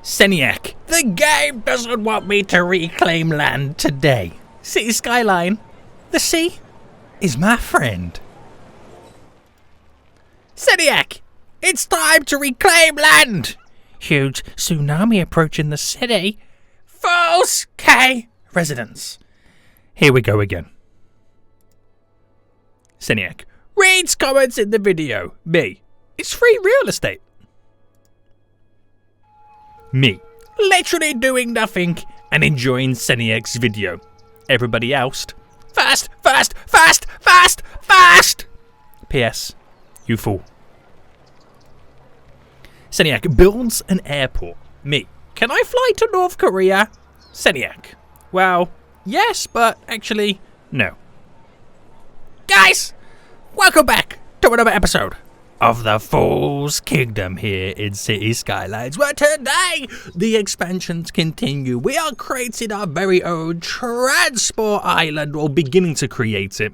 Seniac, the game doesn't want me to reclaim land today. City Skyline, the sea is my friend. Seniac, it's time to reclaim land. Huge tsunami approaching the city. False K residents. Here we go again. Seniac, reads comments in the video. Me, it's free real estate. Me, literally doing nothing and enjoying Seniac's video. Everybody else, fast, fast, fast, fast, fast. P.S. You fool. Seniac builds an airport. Me, can I fly to North Korea? Seniac, well, yes, but actually, no. Guys, welcome back to another episode of the Fool's Kingdom here in City Skylines, where today the expansions continue. We are creating our very own transport island, or beginning to create it,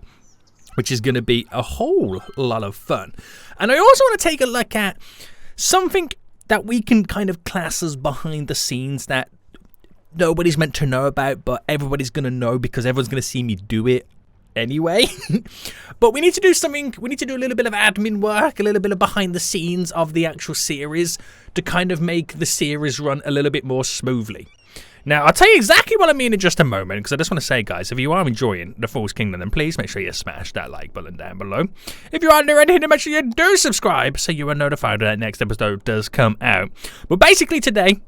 which is going to be a whole lot of fun. And I also want to take a look at something that we can kind of class as behind the scenes that nobody's meant to know about, but everybody's going to know because everyone's going to see me do it anyway. But we need to do something. We need to do a little bit of admin work, a little bit of behind the scenes of the actual series to kind of make the series run a little bit more smoothly. Now, I'll tell you exactly what I mean in just a moment, because I just want to say, guys, if you are enjoying The Fool's Kingdom, then please make sure you smash that like button down below. If you are new around here, then make sure you do subscribe so you are notified when that next episode does come out. But basically today,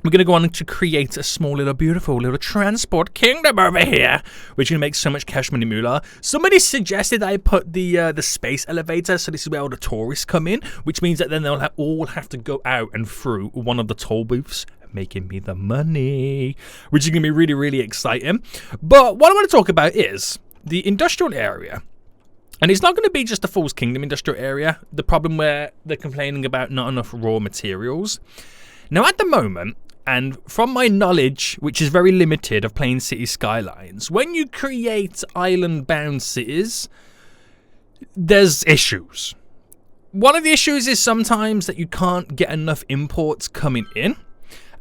we're going to go on to create a small little beautiful little transport kingdom over here, which is going to make so much cash money moolah. Somebody suggested I put the space elevator, so this is where all the tourists come in, which means that then they'll all have to go out and through one of the toll booths, making me the money, which is going to be really, really exciting. But what I want to talk about is the industrial area. And it's not going to be just the Fool's Kingdom industrial area, the problem where they're complaining about not enough raw materials. Now, at the moment, and from my knowledge, which is very limited of playing City Skylines, when you create island-bound cities, there's issues. One of the issues is sometimes that you can't get enough imports coming in.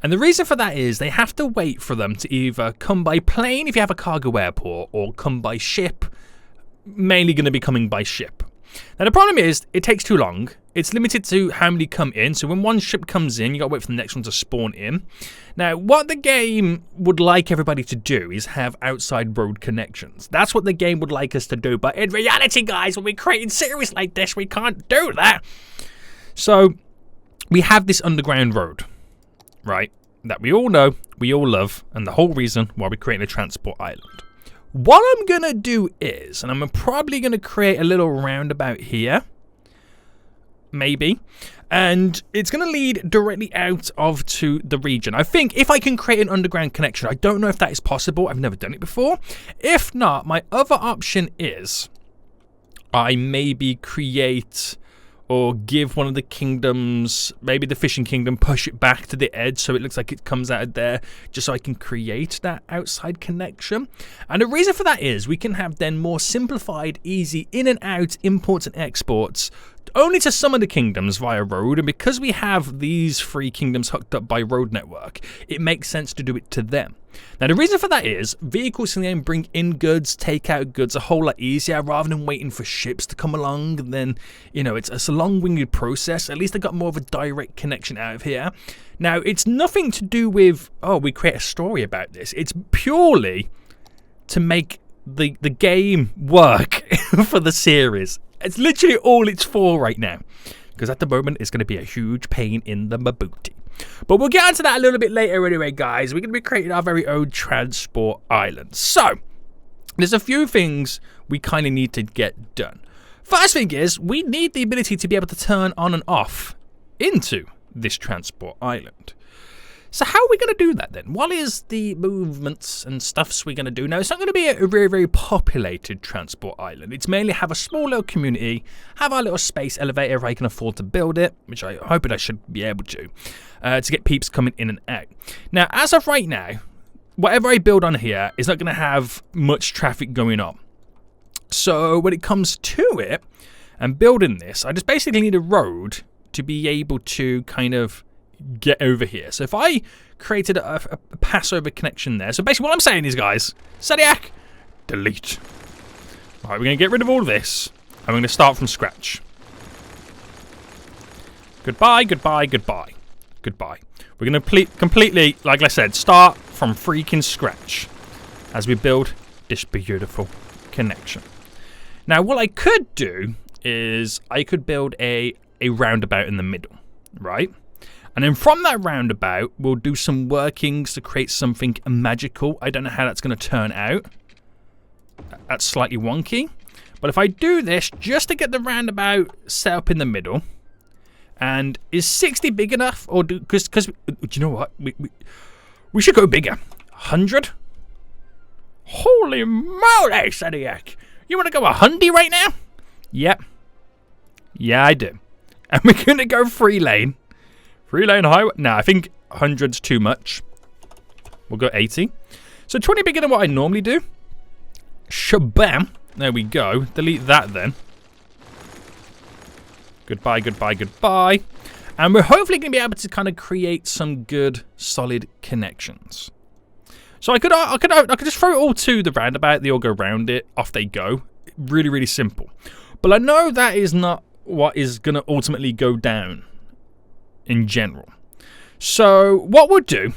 And the reason for that is they have to wait for them to either come by plane if you have a cargo airport, or come by ship, mainly going to be coming by ship. Now, the problem is it takes too long. It's limited to how many come in. So when one ship comes in, you got to wait for the next one to spawn in. Now, what the game would like everybody to do is have outside road connections. That's what the game would like us to do. But in reality, guys, when we're creating series like this, we can't do that. So we have this underground road, right, that we all know, we all love, and the whole reason why we're creating a transport island. What I'm going to do is, and I'm probably going to create a little roundabout here, maybe, and it's going to lead directly out of to the region. I think if I can create an underground connection, I don't know if that is possible. I've never done it before. If not, my other option is I maybe create or give one of the kingdoms, maybe the fishing kingdom, push it back to the edge so it looks like it comes out of there, just so I can create that outside connection. And the reason for that is we can have then more simplified, easy in and out imports and exports only to some of the kingdoms via road. And because we have these three kingdoms hooked up by road network, it makes sense to do it to them. Now, the reason for that is vehicles can then bring in goods, take out goods a whole lot easier rather than waiting for ships to come along. And then, you know, it's a long-winded process. At least I got more of a direct connection out of here. Now, it's nothing to do with, oh, we create a story about this. It's purely to make the game work for the series. It's literally all it's for right now, because at the moment it's going to be a huge pain in the booty. But we'll get onto that a little bit later anyway, guys. We're going to be creating our very own transport island. So, there's a few things we kind of need to get done. First thing is, we need the ability to be able to turn on and off into this transport island. So how are we going to do that then? What is the movements and stuffs we're going to do? Now, it's not going to be a very, very populated transport island. It's mainly have a small little community, have our little space elevator if I can afford to build it, which I hope I should be able to get peeps coming in and out. Now, as of right now, whatever I build on here is not going to have much traffic going on. So when it comes to it and building this, I just basically need a road to be able to kind of, get over here. So if I created a pass-over connection there. So basically what I'm saying is, guys, Zodiac, delete. All right, we're going to get rid of all of this. And we're going to start from scratch. Goodbye, goodbye, goodbye. Goodbye. We're going to completely, like I said, start from freaking scratch as we build this beautiful connection. Now, what I could do is I could build a roundabout in the middle, right? And then from that roundabout, we'll do some workings to create something magical. I don't know how that's going to turn out. That's slightly wonky. But if I do this just to get the roundabout set up in the middle, and is 60 big enough? Or because do you know what? We should go bigger. 100? Holy moly, Zodiac. You want to go 100 right now? Yep. Yeah, I do. And we're going to go 3-lane. 3-lane highway. No, I think 100's too much. We'll go 80. So 20 bigger than what I normally do. Shabam. There we go. Delete that then. Goodbye, goodbye, goodbye. And we're hopefully going to be able to kind of create some good, solid connections. So I could just throw it all to the roundabout. They all go round it. Off they go. Really, really simple. But I know that is not what is going to ultimately go down in general. So what we'll do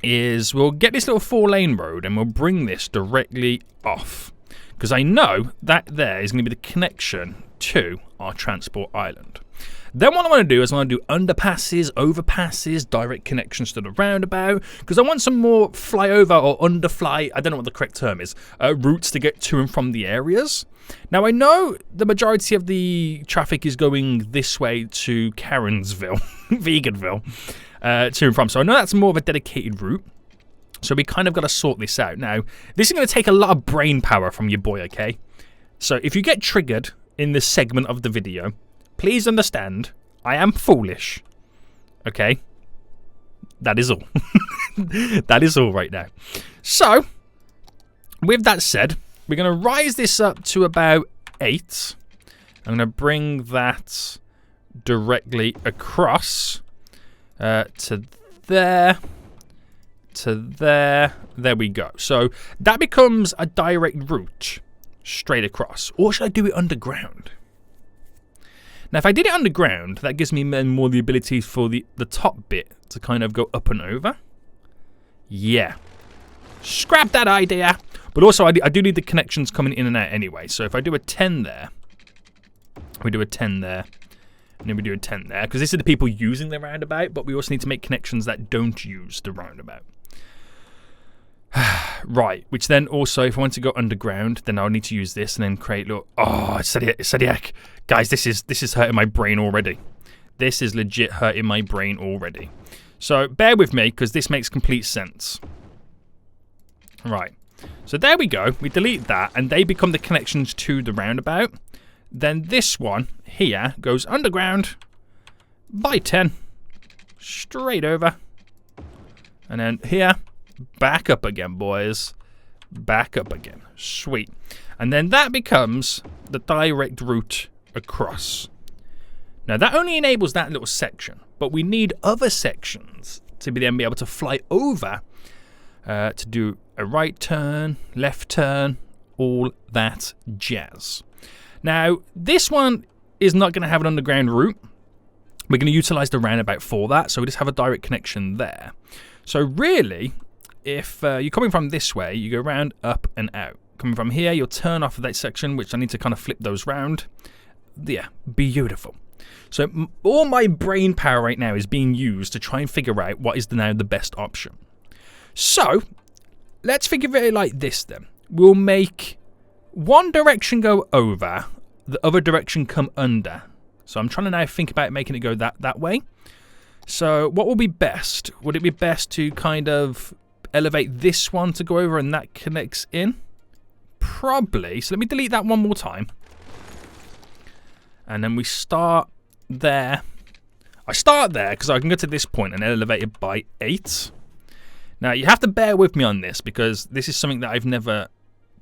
is we'll get this little 4-lane road and we'll bring this directly off. Because I know that there is going to be the connection to our transport island. Then what I want to do is I want to do underpasses, overpasses, direct connections to the roundabout, because I want some more flyover or underfly, I don't know what the correct term is, routes to get to and from the areas. Now I know the majority of the traffic is going this way to Karensville, Veganville, to and from, so I know that's more of a dedicated route. So we kind of got to sort this out. Now, this is going to take a lot of brain power from your boy, okay? So if you get triggered in this segment of the video, please understand, I am foolish, okay? That is all. That is all right now. So, with that said, we're going to rise this up to about 8. I'm going to bring that directly across to there, to there. There we go. So, that becomes a direct route straight across. Or should I do it underground? Now, if I did it underground, that gives me more the ability for the top bit to kind of go up and over. Yeah. Scrap that idea. But also, I do need the connections coming in and out anyway. So if I do a 10 there, we do a 10 there, and then we do a 10 there. Because this is the people using the roundabout, but we also need to make connections that don't use the roundabout. Right, which then also, if I want to go underground, then I'll need to use this and then create little... Oh, Zodiac. Guys, this is hurting my brain already. This is legit hurting my brain already. So, bear with me, because this makes complete sense. Right. So, there we go. We delete that, and they become the connections to the roundabout. Then this one here goes underground by 10. Straight over. And then here... Back up again, boys. Back up again. Sweet. And then that becomes the direct route across. Now, that only enables that little section, but we need other sections to then be able to fly over to do a right turn, left turn, all that jazz. Now, this one is not going to have an underground route. We're going to utilize the roundabout for that, so we just have a direct connection there. So really... If you're coming from this way, you go round, up, and out. Coming from here, you'll turn off of that section, which I need to kind of flip those round. Yeah, beautiful. So all my brain power right now is being used to try and figure out what is now the best option. So, let's think of it like this then. We'll make one direction go over, the other direction come under. So I'm trying to now think about making it go that way. So what will be best? Would it be best to kind of... elevate this one to go over and that connects in? Probably. So let me delete that one more time. And then we start there. I start there because I can go to this point and elevate it by 8. Now, you have to bear with me on this because this is something that I've never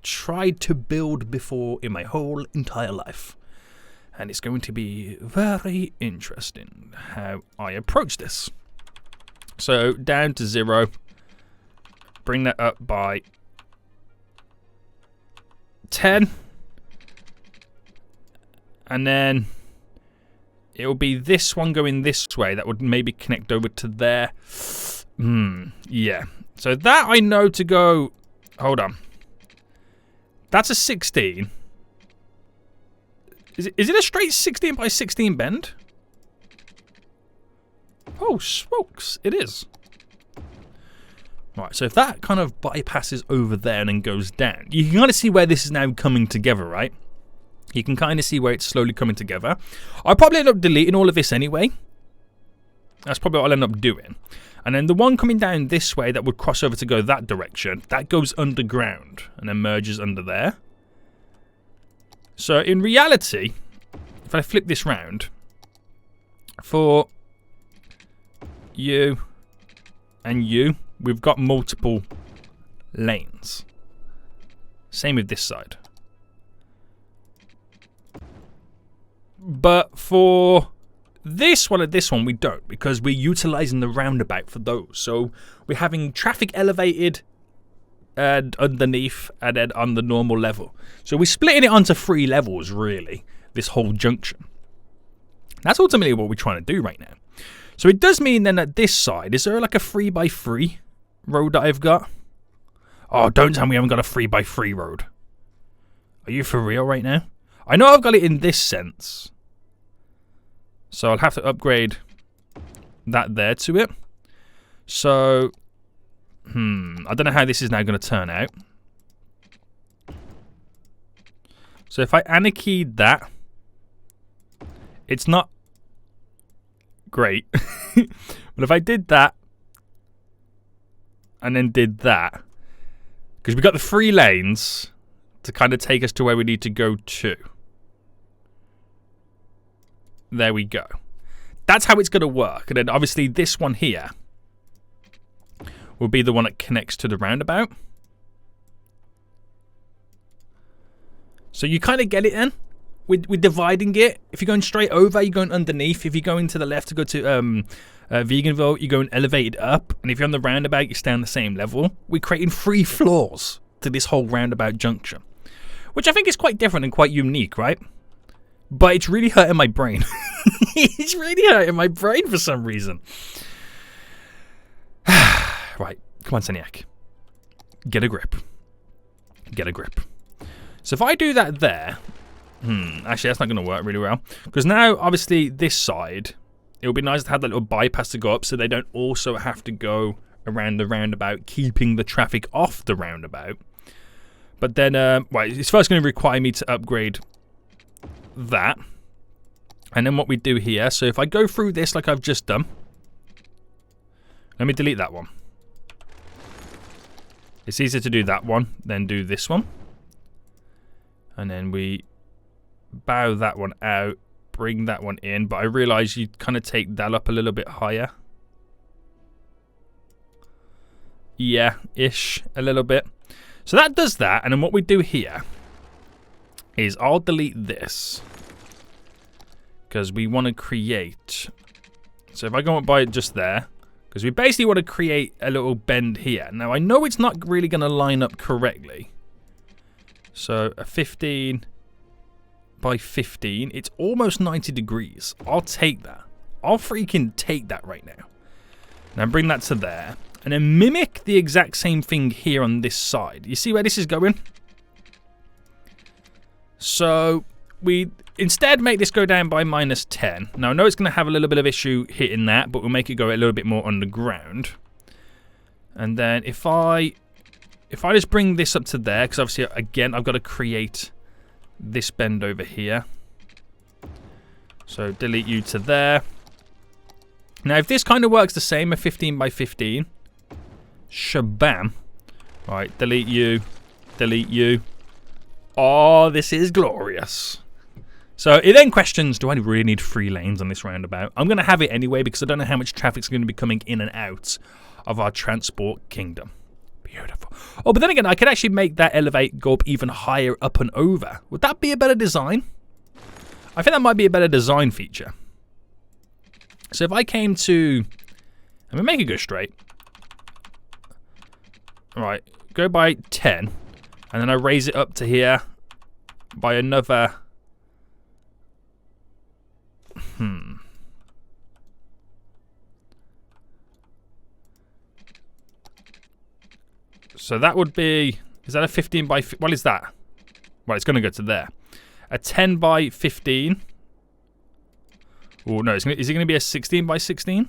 tried to build before in my whole entire life. And it's going to be very interesting how I approach this. So down to 0. Bring that up by 10. And then it'll be this one going this way. That would maybe connect over to there. Yeah. So that I know to go... Hold on. That's a 16. Is it a straight 16 by 16 bend? Oh, smokes. It is. Right, so if that kind of bypasses over there and then goes down, you can kind of see where this is now coming together, right? You can kind of see where it's slowly coming together. I'll probably end up deleting all of this anyway. That's probably what I'll end up doing. And then the one coming down this way that would cross over to go that direction, that goes underground and then merges under there. So in reality, if I flip this round, for you and you, we've got multiple lanes. Same with this side. But for this one and this one, we don't, because we're utilizing the roundabout for those. So we're having traffic elevated and underneath and then on the normal level. So we're splitting it onto 3 levels, really, this whole junction. That's ultimately what we're trying to do right now. So it does mean then that this side, is there like a 3x3 road that I've got? Oh, don't tell me I haven't got a 3x3 road. Are you for real right now? I know I've got it in this sense. So I'll have to upgrade that there to it. So, I don't know how this is now going to turn out. So if I anarchied that, it's not great. But if I did that, and then did that, because we've got the 3 lanes to kind of take us to where we need to go to. There we go. That's how it's going to work. And then obviously this one here will be the one that connects to the roundabout. So you kind of get it then. We're dividing it. If you're going straight over, you're going underneath. If you're going to the left to go to Veganville, you're going elevated up. And if you're on the roundabout, you stay on the same level. We're creating 3 floors to this whole roundabout junction, which I think is quite different and quite unique, right? But it's really hurting my brain. It's really hurting my brain for some reason. Right, come on, Seniac. Get a grip. Get a grip. So if I do that there... actually, that's not going to work really well. Because now, obviously, this side, it would be nice to have that little bypass to go up so they don't also have to go around the roundabout, keeping the traffic off the roundabout. But then, it's first going to require me to upgrade that. And then what we do here, so if I go through this like I've just done, let me delete that one. It's easier to do that one than do this one. And then we bow that one out, bring that one in, but I realise you kind of take that up a little bit higher. Yeah, ish, a little bit. So that does that, and then what we do here is I'll delete this because we want to create. So if I go up by it just there, because we basically want to create a little bend here. Now I know it's not really going to line up correctly. So a 15 by 15, it's almost 90 degrees. I'll take that. I'll freaking take that right now. Now bring that to there. And then mimic the exact same thing here on this side. You see where this is going? So we instead make this go down by -10. Now I know it's going to have a little bit of issue hitting that, but we'll make it go a little bit more underground. And then if I just bring this up to there, because obviously again I've got to create this bend over here. So delete you to there. Now if this kind of works the same, a 15 by 15, shabam. Right, delete you, delete you. Oh, this is glorious. So it then questions, do I really need 3 lanes on this roundabout? I'm going to have it anyway because I don't know how much traffic's going to be coming in and out of our transport kingdom. Beautiful. Oh, but then again, I could actually make that elevate go up even higher up and over. Would that be a better design? I think that might be a better design feature. So if I came to... I'm going to make it go straight. Alright, go by 10. And then I raise it up to here by another... So that would be... Is that a 15 by... What is that? Well, it's going to go to there. A 10 by 15. Oh, no. Is it going to be a 16 by 16?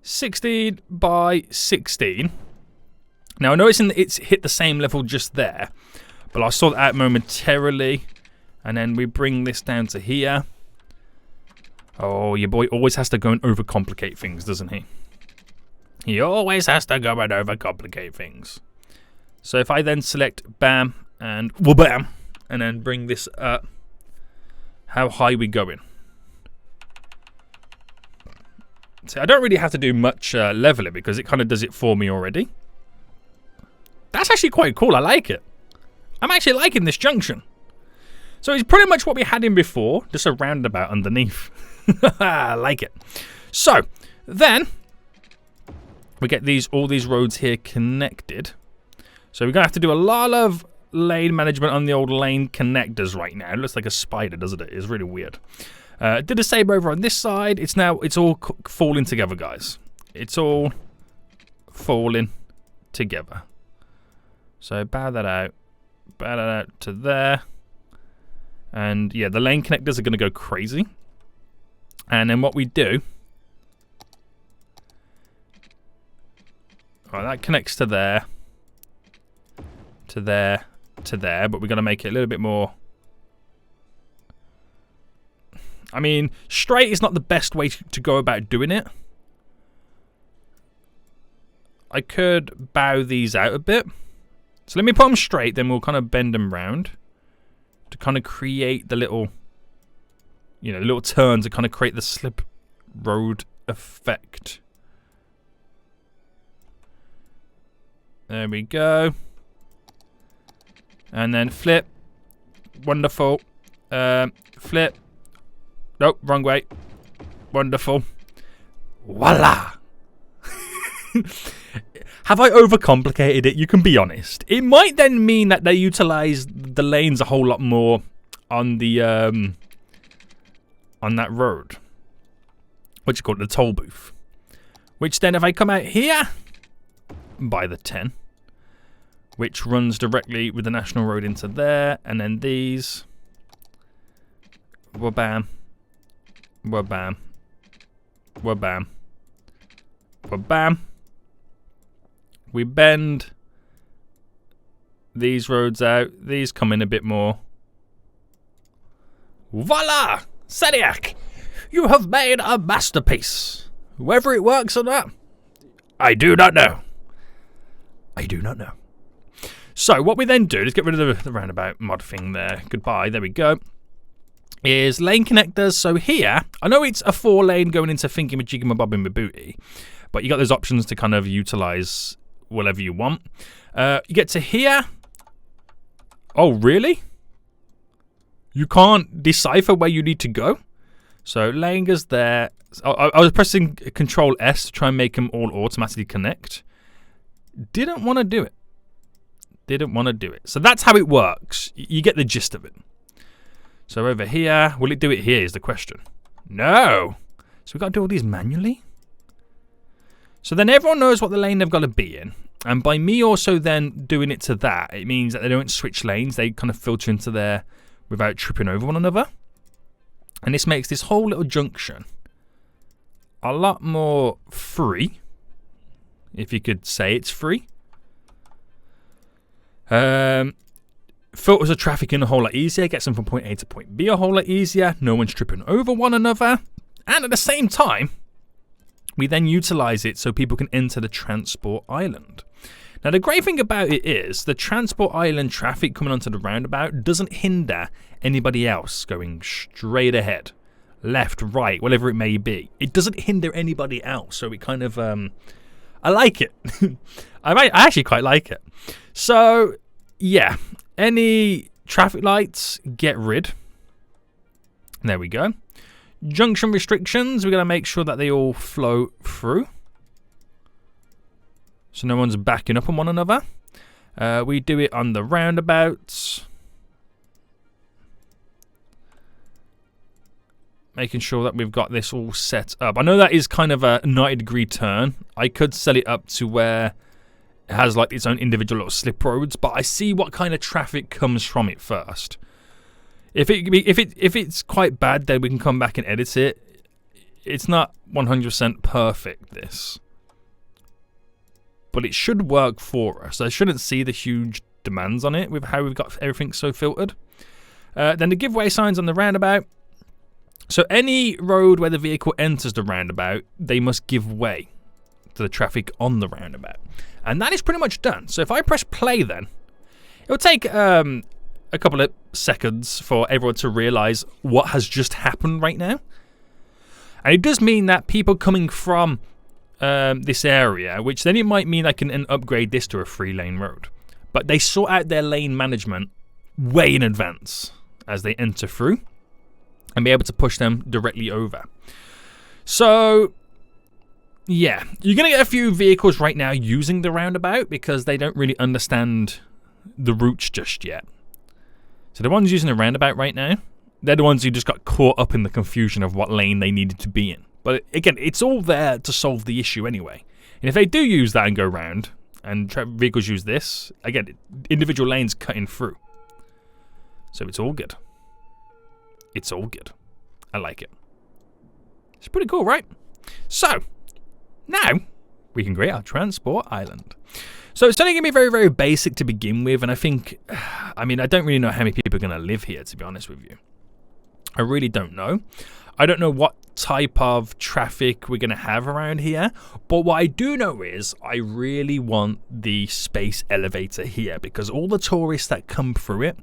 (16 by 16). Now, I know it's hit the same level just there, but I'll sort that out momentarily. And then we bring this down to here. Oh, your boy always has to go and overcomplicate things, doesn't he? He always has to go and overcomplicate things. So if I then select bam and wha-bam, and then bring this up, how high we going? See, I don't really have to do much leveling because it kind of does it for me already. That's actually quite cool. I like it. I'm actually liking this junction. So it's pretty much what we had in before, just a roundabout underneath. I like it. So then we get all these roads here connected. So we're gonna have to do a lot of lane management on the old lane connectors right now. It looks like a spider, doesn't it? It's really weird. Did the same over on this side. It's all falling together, guys. It's all falling together. So bow that out to there. And yeah, the lane connectors are going to go crazy. And then what we do... Alright, that connects to there. To there. To there. But we're going to make it a little bit more... I mean, straight is not the best way to go about doing it. I could bow these out a bit. So let me put them straight, then we'll kind of bend them round to kind of create the little, you know, little turn to kind of create the slip road effect. There we go. And then flip. Wonderful. Flip. Nope, wrong way. Wonderful. Voila! Have I overcomplicated it? You can be honest. It might then mean that they utilize the lanes a whole lot more on the on that road. What you call it, the toll booth. Which then, if I come out here by the 10, which runs directly with the national road into there, and then these, wha-bam, wha-bam, wha-bam, wha-bam. We bend these roads out. These come in a bit more. Voila! Seniac! You have made a masterpiece. Whether it works or not, I do not know. I do not know. So what we then do, let's get rid of the roundabout mod thing there. Goodbye, there we go. Is lane connectors. So here, I know it's a 4-lane going into Thinking with Jiggy Bobbing with Booty, but you got those options to kind of utilize whatever you want. You get to here. Oh, really? You can't decipher where you need to go? So lane goes there. I was pressing Control S to try and make them all automatically connect. Didn't want to do it. Didn't want to do it. So that's how it works. You get the gist of it. So over here, will it do it here is the question. No. So we've got to do all these manually? So then everyone knows what the lane they've got to be in. And by me also then doing it to that, it means that they don't switch lanes. They kind of filter into there without tripping over one another. And this makes this whole little junction a lot more free. If you could say it's free. Filters the traffic in a whole lot easier. Gets them from point A to point B a whole lot easier. No one's tripping over one another. And at the same time, we then utilize it so people can enter the transport island. Now, the great thing about it is the transport island traffic coming onto the roundabout doesn't hinder anybody else going straight ahead, left, right, whatever it may be. It doesn't hinder anybody else. So it kind of, I like it. I actually quite like it. So yeah, any traffic lights, get rid. There we go. Junction restrictions, we're going to make sure that they all flow through. So no one's backing up on one another. We do it on the roundabouts. Making sure that we've got this all set up. I know that is kind of a 90-degree turn. I could set it up to where it has like its own individual little slip roads, but I see what kind of traffic comes from it first. If it's quite bad, then we can come back and edit it. It's not 100% perfect, this. But it should work for us. I shouldn't see the huge demands on it with how we've got everything so filtered. Then the giveaway signs on the roundabout. So any road where the vehicle enters the roundabout, they must give way to the traffic on the roundabout. And that is pretty much done. So if I press play then, it will take a couple of seconds for everyone to realise what has just happened right now. And it does mean that people coming from this area, which then it might mean I can upgrade this to a 3-lane road. But they sort out their lane management way in advance as they enter through and be able to push them directly over. So, yeah, you're going to get a few vehicles right now using the roundabout because they don't really understand the routes just yet. So the ones using the roundabout right now, they're the ones who just got caught up in the confusion of what lane they needed to be in. But again, it's all there to solve the issue anyway. And if they do use that and go round, and vehicles use this, again, individual lanes cutting through. So it's all good. It's all good. I like it. It's pretty cool, right? So, now we can create our transport island. So it's only going to be very, very basic to begin with. And I think, I don't really know how many people are going to live here, to be honest with you. I really don't know. I don't know what type of traffic we're going to have around here. But what I do know is I really want the space elevator here because all the tourists that come through it,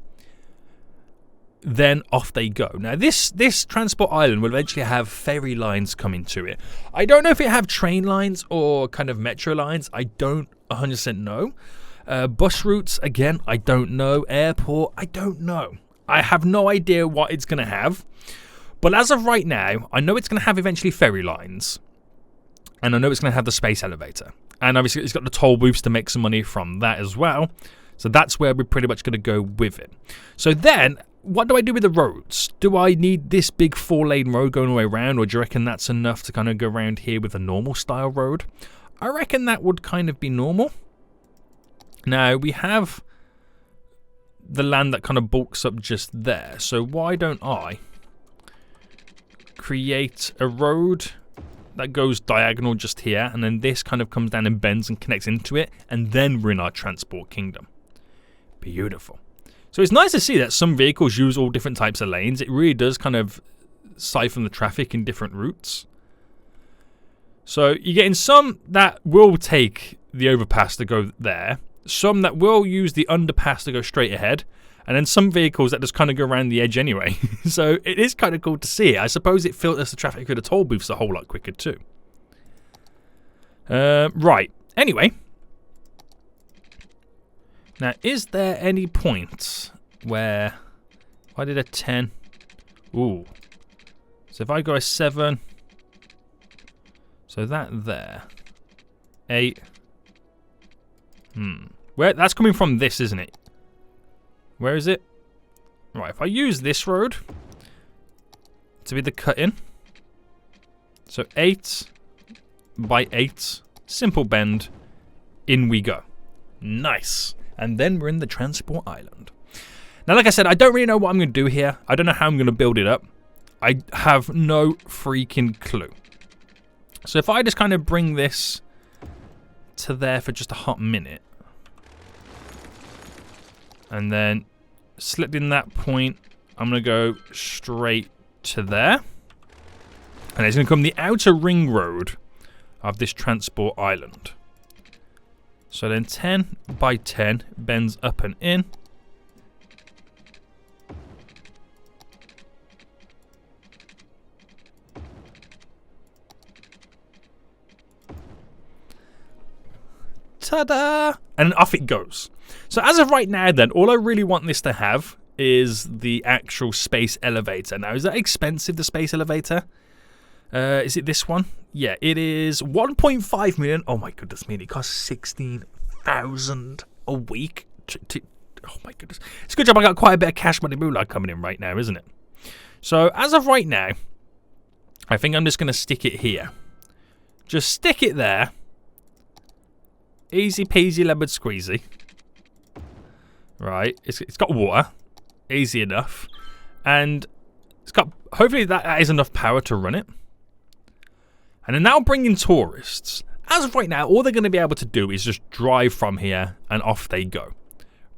then off they go. Now, this transport island will eventually have ferry lines coming to it. I don't know if it have train lines or kind of metro lines. I don't 100% know. Bus routes, again, I don't know. Airport, I don't know. I have no idea what it's going to have. But as of right now, I know it's going to have eventually ferry lines. And I know it's going to have the space elevator. And obviously, it's got the toll booths to make some money from that as well. So that's where we're pretty much going to go with it. So then, what do I do with the roads? Do I need this big 4-lane road going all the way around? Or do you reckon that's enough to kind of go around here with a normal style road? I reckon that would kind of be normal. Now, we have the land that kind of bulks up just there. So why don't I create a road that goes diagonal just here, and then this kind of comes down and bends and connects into it, and then we're in our transport kingdom. Beautiful. So it's nice to see that some vehicles use all different types of lanes. It really does kind of siphon the traffic in different routes. So you're getting some that will take the overpass to go there, some that will use the underpass to go straight ahead, and then some vehicles that just kind of go around the edge anyway. So it is kind of cool to see. I suppose it filters the traffic through the toll booths a whole lot quicker too. Right. Anyway. Now, is there any point where... I did a 10. Ooh. So if I go a 7... So that there. 8. Where that's coming from this, isn't it? Where is it? Right, if I use this road to be the cut-in. So 8 by 8. Simple bend. In we go. Nice. And then we're in the transport island. Now, like I said, I don't really know what I'm going to do here. I don't know how I'm going to build it up. I have no freaking clue. So if I just kind of bring this to there for just a hot minute. And then select in that point, I'm going to go straight to there. And it's going to become the outer ring road of this transport island. So then 10 by 10 bends up and in. Ta-da! And off it goes. So as of right now then, all I really want this to have is the actual space elevator. Now, is that expensive, the space elevator? Is it this one? Yeah, it is 1.5 million. Oh my goodness me, it costs 16,000 a week. Oh my goodness. It's a good job I got quite a bit of cash money moolah coming in right now, isn't it? So as of right now, I think I'm just going to stick it here. Just stick it there. Easy peasy lemon squeezy. Right, it's got water. Easy enough. And it's got, hopefully that is enough power to run it. And they're now bringing tourists. As of right now, all they're going to be able to do is just drive from here and off they go.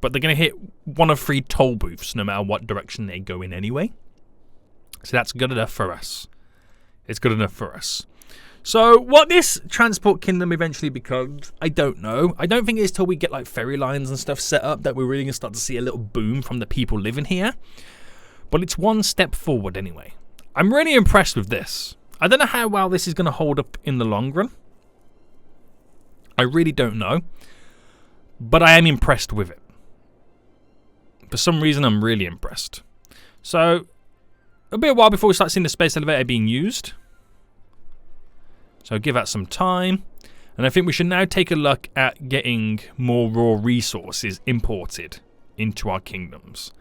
But they're going to hit one of 3 toll booths no matter what direction they go in anyway. So that's good enough for us. It's good enough for us. So what this transport kingdom eventually becomes, I don't know. I don't think it's till we get like ferry lines and stuff set up that we're really going to start to see a little boom from the people living here. But it's one step forward anyway. I'm really impressed with this. I don't know how well this is going to hold up in the long run. I really don't know. But I am impressed with it. For some reason, I'm really impressed. So, it'll be a while before we start seeing the space elevator being used. So give that some time. And I think we should now take a look at getting more raw resources imported into our kingdoms.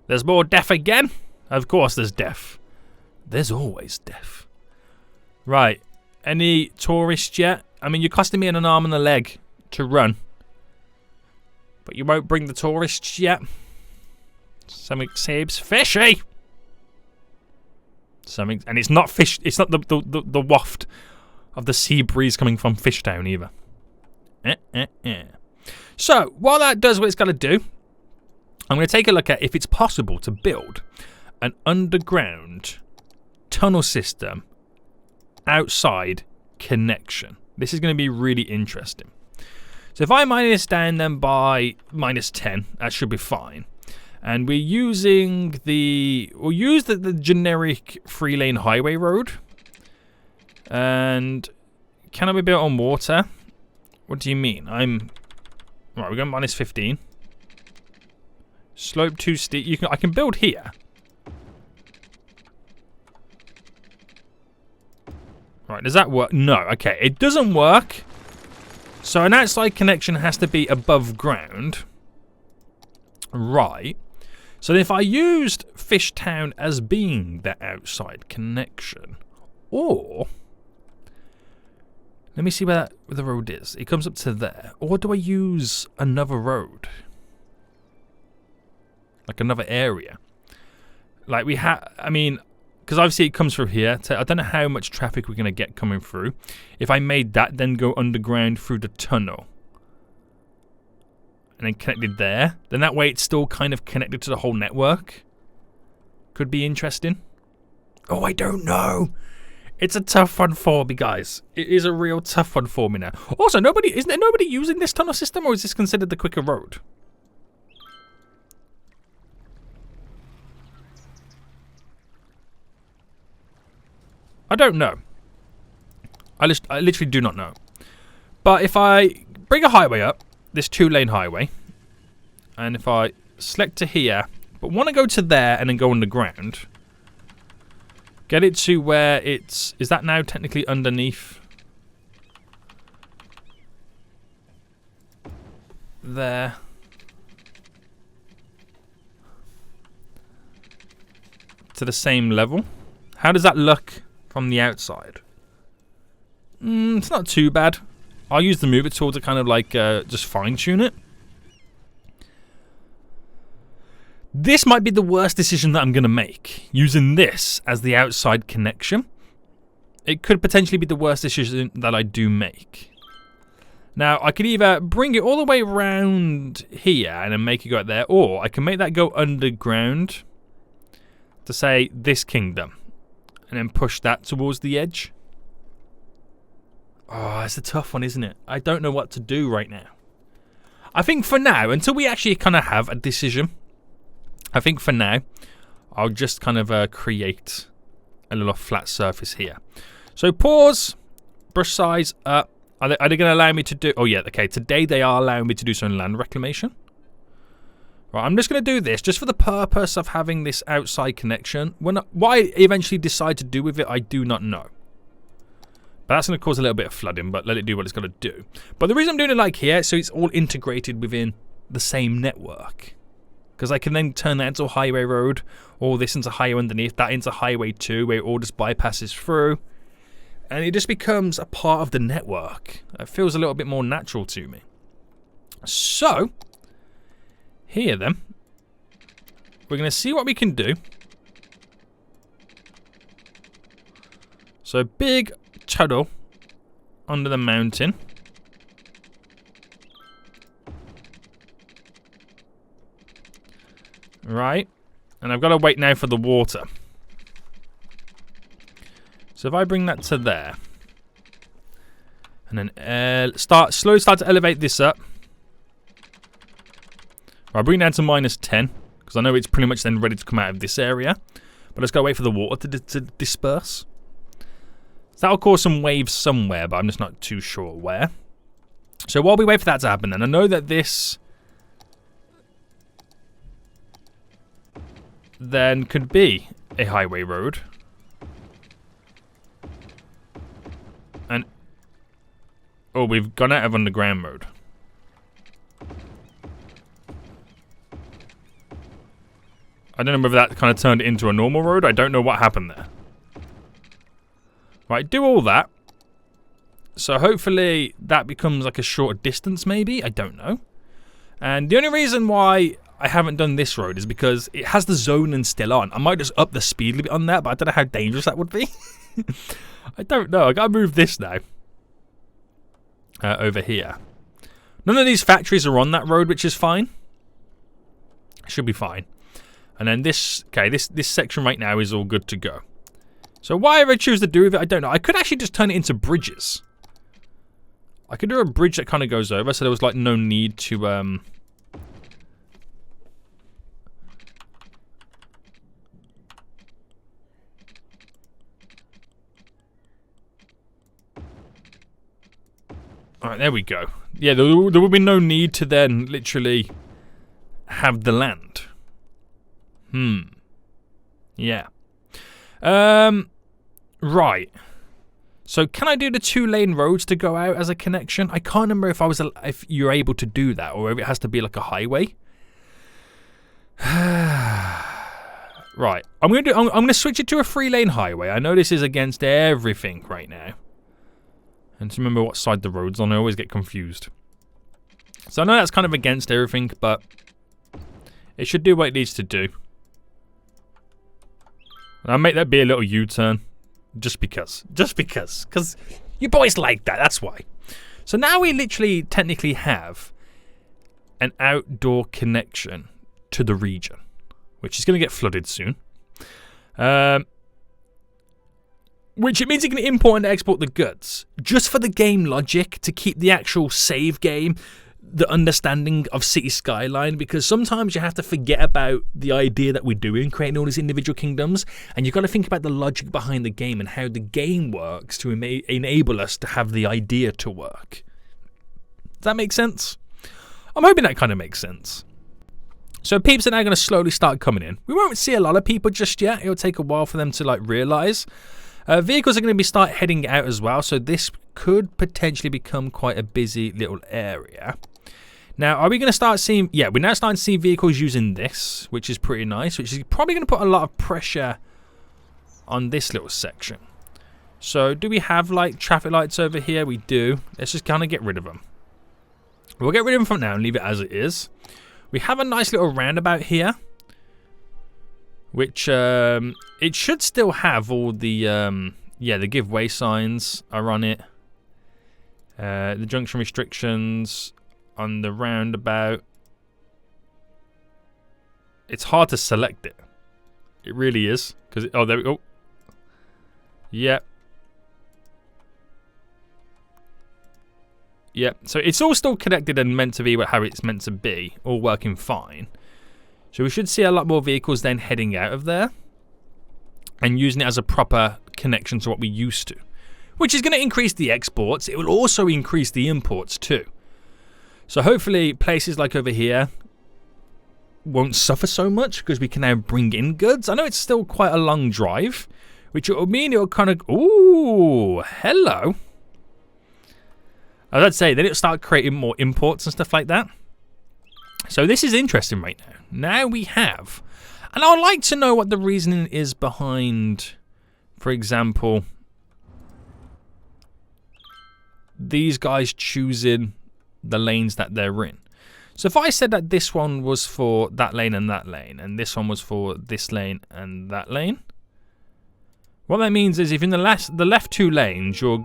There's more death again. Of course there's death. There's always death. Right. Any tourists yet? I mean, you're costing me an arm and a leg to run. But you won't bring the tourists yet. Something seems fishy. Something, and it's not fish. It's not the waft of the sea breeze coming from Fishtown either. So, while that does what it's got to do, I'm going to take a look at if it's possible to build an underground tunnel system outside connection. This is going to be really interesting. So if I minus down then by -10, that should be fine. And we're using we'll use the generic 3-lane highway road. And can I be built on water? What do you mean? Right, we're going -15. Slope too steep. I can build here. Right, does that work? No, okay, it doesn't work. So an outside connection has to be above ground. Right. So if I used Fishtown as being the outside connection, or let me see where the road is. It comes up to there. Or do I use another road? Like another area? Like we have, I mean, because obviously it comes through here. I don't know how much traffic we're going to get coming through. If I made that then go underground through the tunnel. And then connected there. Then that way it's still kind of connected to the whole network. Could be interesting. Oh, I don't know. It's a tough one for me, guys. It is a real tough one for me now. Also, isn't there nobody using this tunnel system, or is this considered the quicker road? I don't know. I literally do not know. But if I bring a highway up, this 2-lane highway, and if I select to here, but want to go to there and then go underground, get it to where it's... Is that now technically underneath? There. To the same level. How does that look from the outside? It's not too bad. I'll use the mover tool to kind of like just fine-tune it. This might be the worst decision that I'm going to make, using this as the outside connection. It could potentially be the worst decision that I do make. Now, I could either bring it all the way around here and then make it go out there, or I can make that go underground to say this kingdom, and then push that towards the edge. Oh, it's a tough one, isn't it? I don't know what to do right now. I think for now, until we actually kind of have a decision, I think for now, I'll just kind of create a little flat surface here. So pause, brush size up. Are they going to allow me to do... Oh yeah, okay, today they are allowing me to do some land reclamation. Right, I'm just going to do this just for the purpose of having this outside connection. What I eventually decide to do with it, I do not know. But that's going to cause a little bit of flooding, but let it do what it's going to do. But the reason I'm doing it like here, so it's all integrated within the same network. Because I can then turn that into a highway road, or this into highway underneath, that into highway 2, where it all just bypasses through. And it just becomes a part of the network. It feels a little bit more natural to me. So, here then, we're going to see what we can do. So, big tunnel under the mountain. Right. And I've got to wait now for the water. So if I bring that to there. And then slowly start to elevate this up. I'll bring it down to -10. Because I know it's pretty much then ready to come out of this area. But let's go wait for the water to disperse. So that'll cause some waves somewhere, but I'm just not too sure where. So while we wait for that to happen then, I know that this then could be a highway road. And oh, we've gone out of underground mode. I don't know whether that kind of turned it into a normal road. I don't know what happened there. Right, do all that. So hopefully that becomes like a shorter distance maybe. I don't know. And the only reason why I haven't done this road is because it has the zoning still on. I might just up the speed limit on that, but I don't know how dangerous that would be. I don't know. I gotta move this now. Over here. None of these factories are on that road, which is fine. Should be fine. And then this, okay, this section right now is all good to go. So whatever I choose to do with it, I don't know. I could actually just turn it into bridges. I could do a bridge that kind of goes over, so there was like no need to Alright, there we go. Yeah, there would be no need to then literally have the land. Yeah. Right. So can I do the 2-lane roads to go out as a connection? I can't remember if you're able to do that, or if it has to be like a highway. Right. I'm gonna switch it to a 3-lane highway. I know this is against everything right now. And to remember what side the road's on, I always get confused. So I know that's kind of against everything, but it should do what it needs to do. And I'll make that be a little U-turn. Just because. Just because. Because you boys like that, that's why. So now we literally technically have an outdoor connection to the region, which is going to get flooded soon. Which it means you can import and export the goods. Just for the game logic, to keep the actual save game, the understanding of City Skyline, because sometimes you have to forget about the idea that we're doing, creating all these individual kingdoms, and you've got to think about the logic behind the game and how the game works to enable us to have the idea to work. Does that make sense? I'm hoping that kind of makes sense. So peeps are now going to slowly start coming in. We won't see a lot of people just yet. It'll take a while for them to like realise. Vehicles are going to start heading out as well, so this could potentially become quite a busy little area. Now, are we going to start seeing... Yeah, we're now starting to see vehicles using this, which is pretty nice, which is probably going to put a lot of pressure on this little section. So, do we have, like, traffic lights over here? We do. Let's just kind of get rid of them. We'll get rid of them from now and leave it as it is. We have a nice little roundabout here, which it should still have all the the give way signs are on it. The junction restrictions on the roundabout. It's hard to select it. It really is, because oh, there we go. Yep. Yep. So it's all still connected and meant to be how it's meant to be, all working fine. So we should see a lot more vehicles then heading out of there and using it as a proper connection to what we used to, which is going to increase the exports. It will also increase the imports too. So hopefully places like over here won't suffer so much because we can now bring in goods. I know it's still quite a long drive, which will mean it'll kind of... Ooh, hello. I'd say then it'll start creating more imports and stuff like that. So this is interesting right now. Now we have... And I would like to know what the reasoning is behind, for example, these guys choosing the lanes that they're in. So if I said that this one was for that lane, and this one was for this lane and that lane, what that means is if in the left two lanes you're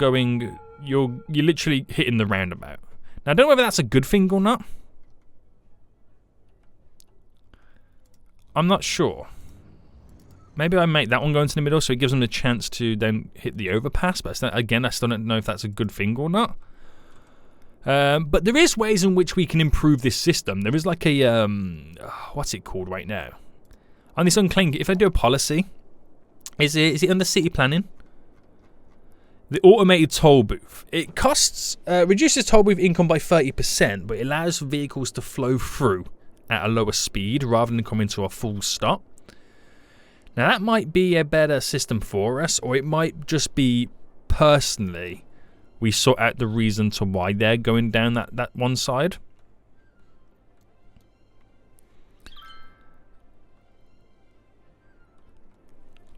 literally hitting the roundabout. Now I don't know whether that's a good thing or not. I'm not sure. Maybe I make that one go into the middle so it gives them the chance to then hit the overpass. But again, I still don't know if that's a good thing or not. But there is ways in which we can improve this system. There is like a... what's it called right now? On this unclaimed... If I do a policy... Is it under city planning? The automated toll booth. It costs... reduces toll booth income by 30%, but it allows vehicles to flow through at a lower speed rather than coming to a full stop. Now that might be a better system for us, or it might just be personally we sort out the reason to why they're going down that one side.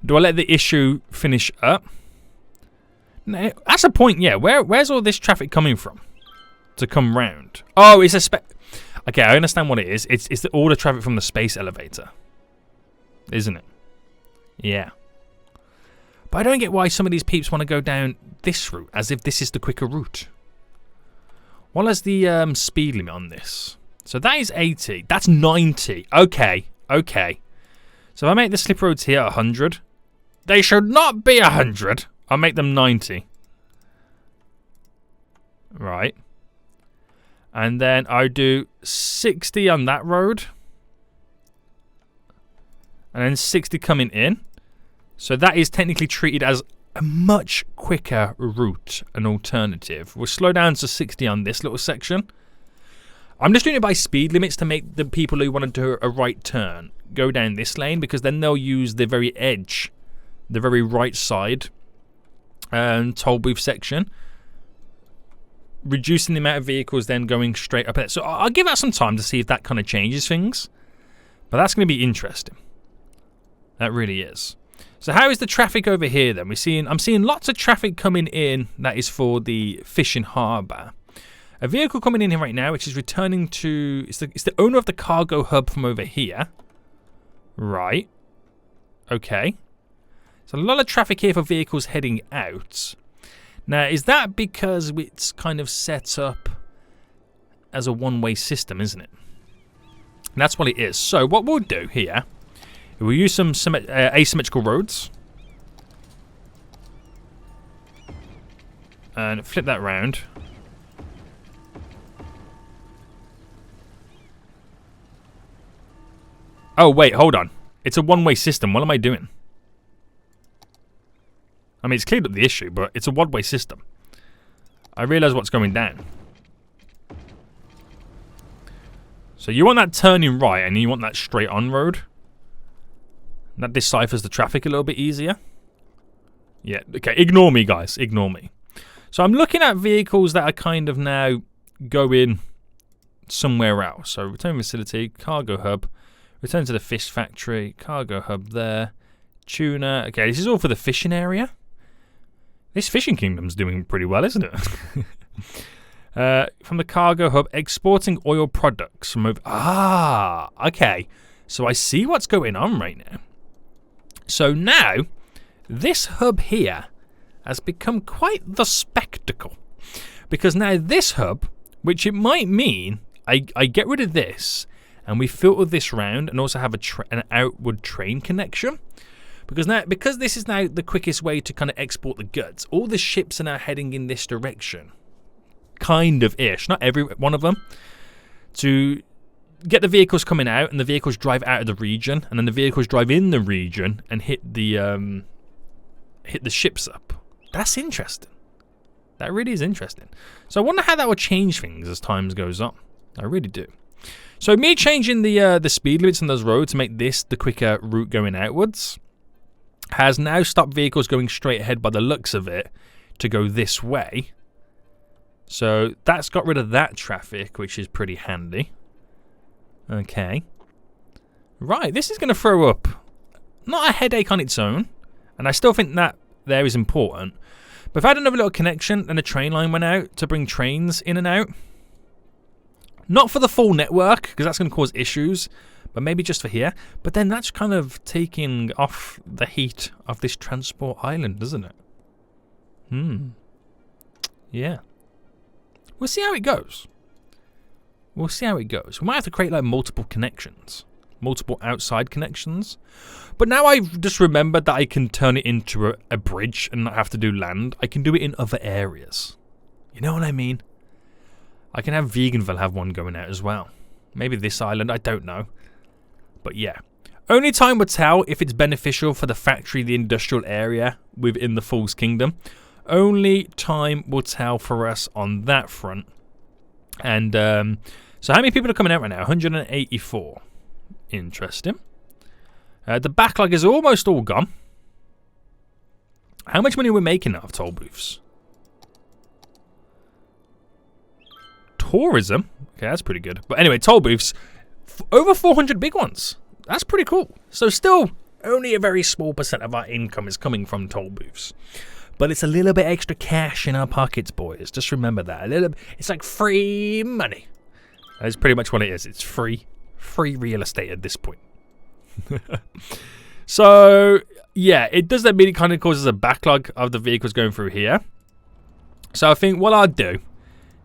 Do I let the issue finish up? No, that's a point, yeah. Where's all this traffic coming from to come round? Oh, it's a okay, I understand what it is. It's all the traffic from the space elevator, isn't it? Yeah. But I don't get why some of these peeps want to go down this route, as if this is the quicker route. What is the speed limit on this? So that is 80. That's 90. Okay. So if I make the slip roads here 100, they should not be 100. I'll make them 90. Right. And then I do 60 on that road. And then 60 coming in. So that is technically treated as a much quicker route, an alternative. We'll slow down to 60 on this little section. I'm just doing it by speed limits to make the people who want to do a right turn go down this lane, because then they'll use the very edge, the very right side toll booth section, reducing the amount of vehicles then going straight up there. So I'll give that some time to see if that kind of changes things. But that's going to be interesting. That really is. So how is the traffic over here then? I'm seeing lots of traffic coming in that is for the fishing harbour. A vehicle coming in here right now, which is returning to... It's the owner of the cargo hub from over here. Right. Okay. So a lot of traffic here for vehicles heading out. Now, is that because it's kind of set up as a one-way system, isn't it? And that's what it is. So what we'll do here... We'll use some asymmetrical roads. And flip that round. Oh, wait, hold on. It's a one-way system. What am I doing? I mean, it's cleared up the issue, but it's a one-way system. I realise what's going down. So you want that turning right, and you want that straight-on road. That deciphers the traffic a little bit easier. Yeah, okay, ignore me, guys. Ignore me. So I'm looking at vehicles that are kind of now going somewhere else. So return facility, cargo hub, return to the fish factory, cargo hub there, tuna. Okay, this is all for the fishing area. This fishing kingdom's doing pretty well, isn't it? From the cargo hub, exporting oil products from over... Ah, okay. So I see what's going on right now. So now, this hub here has become quite the spectacle. Because now this hub, which it might mean I get rid of this and we filter this round and also have an outward train connection. Because this is now the quickest way to kind of export the goods. All the ships are now heading in this direction. Kind of ish, not every one of them. To get the vehicles coming out, and the vehicles drive out of the region, and then the vehicles drive in the region and hit the ships up. That's interesting. That really is interesting. So I wonder how that will change things as time goes on. I really do. So me changing the speed limits on those roads to make this the quicker route going outwards has now stopped vehicles going straight ahead by the looks of it to go this way. So that's got rid of that traffic, which is pretty handy. Okay. Right, this is going to throw up not a headache on its own, and I still think that there is important. But if I had another little connection and a train line went out to bring trains in and out, not for the full network, because that's going to cause issues, but maybe just for here. But then that's kind of taking off the heat of this transport island, doesn't it? Yeah. We'll see how it goes. We'll see how it goes. We might have to create like multiple connections. Multiple outside connections. But now I've just remembered that I can turn it into a bridge and not have to do land. I can do it in other areas. You know what I mean? I can have Veganville have one going out as well. Maybe this island, I don't know. But yeah. Only time will tell if it's beneficial for the factory, the industrial area within the Falls Kingdom. Only time will tell for us on that front. And so how many people are coming out right now? 184. Interesting. The backlog is almost all gone. How much money are we making out of toll booths? Tourism. Okay, that's pretty good. But anyway, toll booths. Over 400 big ones. That's pretty cool. So still, only a very small percent of our income is coming from toll booths. But it's a little bit extra cash in our pockets, boys. Just remember that. It's like free money. That's pretty much what it is. It's free real estate at this point. So, yeah, it does that mean it kind of causes a backlog of the vehicles going through here. So I think what I'll do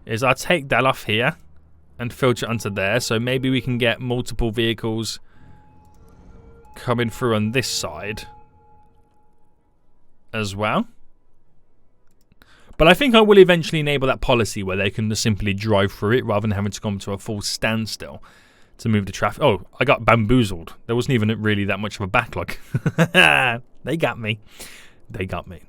is I'll take that off here and filter it onto there. So maybe we can get multiple vehicles coming through on this side as well. But I think I will eventually enable that policy where they can just simply drive through it rather than having to come to a full standstill to move the traffic. Oh, I got bamboozled. There wasn't even really that much of a backlog. They got me. They got me.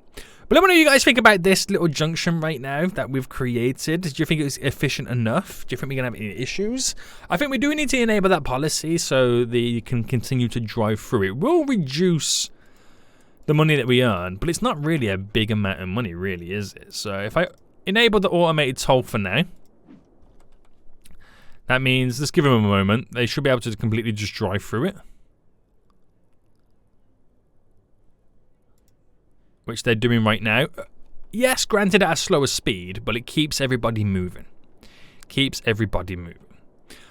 But let me know what you guys think about this little junction right now that we've created. Do you think it's efficient enough? Do you think we're going to have any issues? I think we do need to enable that policy so that you can continue to drive through. It will reduce the money that we earn, but it's not really a big amount of money, really, is it? So if I enable the automated toll for now, that means, let's give them a moment, they should be able to completely just drive through it. Which they're doing right now. Yes, granted at a slower speed, but it keeps everybody moving. Keeps everybody moving.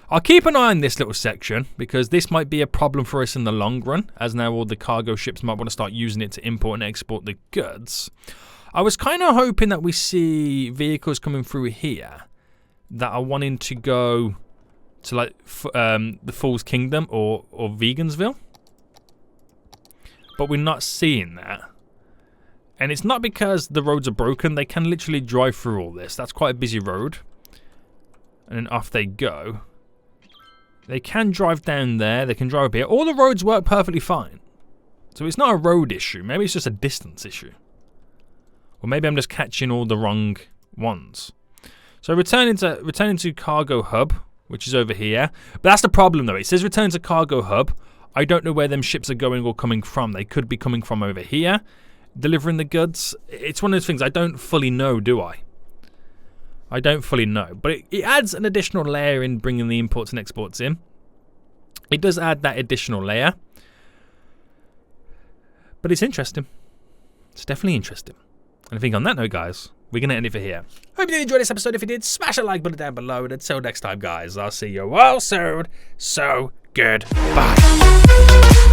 I'll keep an eye on this little section, because this might be a problem for us in the long run, as now all the cargo ships might want to start using it to import and export the goods. I was kind of hoping that we see vehicles coming through here that are wanting to go to like the Falls Kingdom or Vegansville. But we're not seeing that. And it's not because the roads are broken. They can literally drive through all this. That's quite a busy road. And then off they go. They can drive down there. They can drive up here. All the roads work perfectly fine. So it's not a road issue. Maybe it's just a distance issue. Or maybe I'm just catching all the wrong ones. So returning to Cargo Hub, which is over here. But that's the problem though. It says return to Cargo Hub. I don't know where them ships are going or coming from. They could be coming from over here, delivering the goods. It's one of those things I don't fully know, do I? I don't fully know. But it adds an additional layer in bringing the imports and exports in. It does add that additional layer. But it's interesting. It's definitely interesting. And I think on that note, guys, we're going to end it for here. Hope you did enjoy this episode. If you did, smash a like button down below. And until next time, guys, I'll see you all soon. So, goodbye.